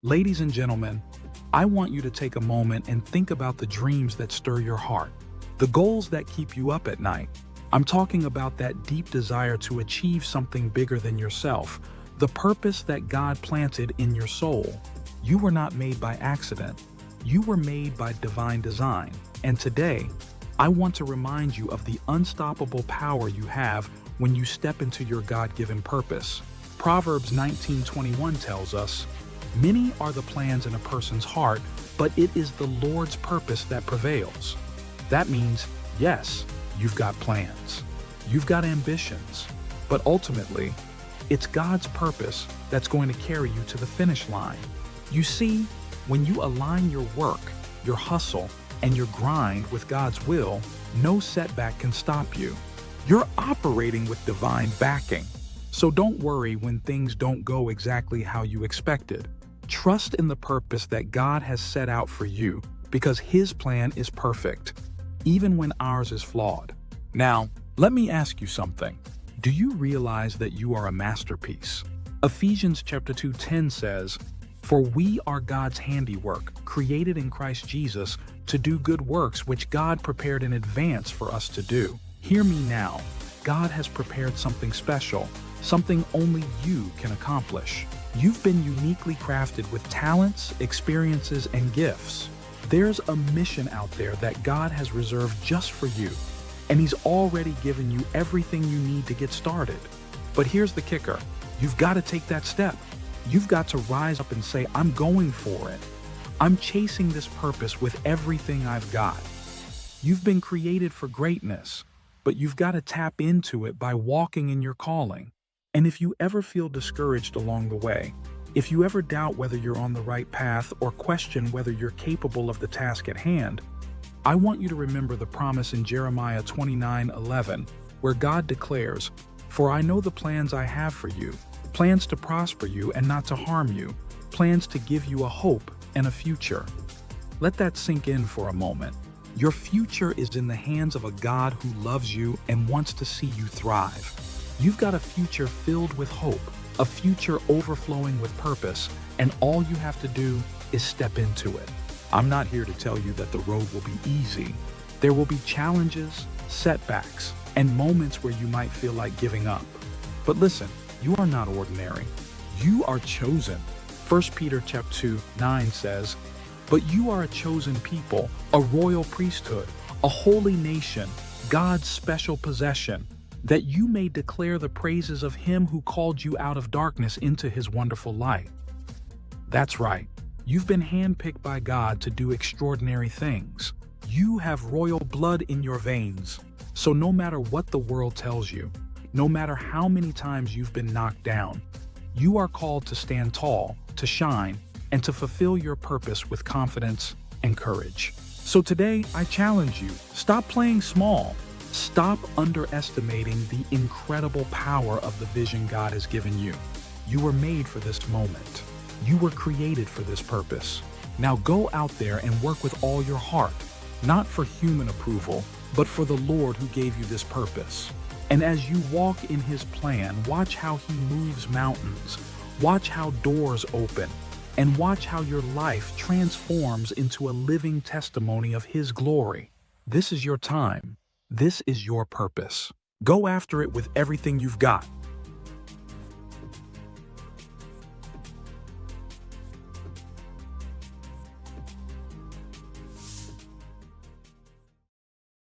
Ladies and gentlemen, I want you to take a moment and think about the dreams that stir your heart, the goals that keep you up at night. I'm talking about that deep desire to achieve something bigger than yourself, the purpose that God planted in your soul. You were not made by accident. You were made by divine design. And today, I want to remind you of the unstoppable power you have when you step into your God-given purpose. Proverbs 19:21 tells us, "Many are the plans in a person's heart, but it is the Lord's purpose that prevails." That means, yes, you've got plans, you've got ambitions, but ultimately, it's God's purpose that's going to carry you to the finish line. You see, when you align your work, your hustle, and your grind with God's will, no setback can stop you. You're operating with divine backing. So don't worry when things don't go exactly how you expected. Trust in the purpose that God has set out for you because His plan is perfect, even when ours is flawed. Now, let me ask you something. Do you realize that you are a masterpiece? Ephesians chapter 2:10 says, "For we are God's handiwork, created in Christ Jesus to do good works which God prepared in advance for us to do." Hear me now. God has prepared something special, something only you can accomplish. You've been uniquely crafted with talents, experiences, and gifts. There's a mission out there that God has reserved just for you, and He's already given you everything you need to get started. But here's the kicker. You've got to take that step. You've got to rise up and say, "I'm going for it. I'm chasing this purpose with everything I've got." You've been created for greatness, but you've got to tap into it by walking in your calling. And if you ever feel discouraged along the way, if you ever doubt whether you're on the right path or question whether you're capable of the task at hand, I want you to remember the promise in Jeremiah 29:11, where God declares, "For I know the plans I have for you, plans to prosper you and not to harm you, plans to give you a hope and a future." Let that sink in for a moment. Your future is in the hands of a God who loves you and wants to see you thrive. You've got a future filled with hope, a future overflowing with purpose, and all you have to do is step into it. I'm not here to tell you that the road will be easy. There will be challenges, setbacks, and moments where you might feel like giving up. But listen, you are not ordinary. You are chosen. 1 Peter chapter 2:9 says, "But you are a chosen people, a royal priesthood, a holy nation, God's special possession, that you may declare the praises of Him who called you out of darkness into His wonderful light." That's right. You've been handpicked by God to do extraordinary things. You have royal blood in your veins. So no matter what the world tells you, no matter how many times you've been knocked down, you are called to stand tall, to shine, and to fulfill your purpose with confidence and courage. So today, I challenge you, stop playing small. Stop underestimating the incredible power of the vision God has given you. You were made for this moment. You were created for this purpose. Now go out there and work with all your heart, not for human approval, but for the Lord who gave you this purpose. And as you walk in His plan, watch how He moves mountains, watch how doors open, and watch how your life transforms into a living testimony of His glory. This is your time. This is your purpose. Go after it with everything you've got.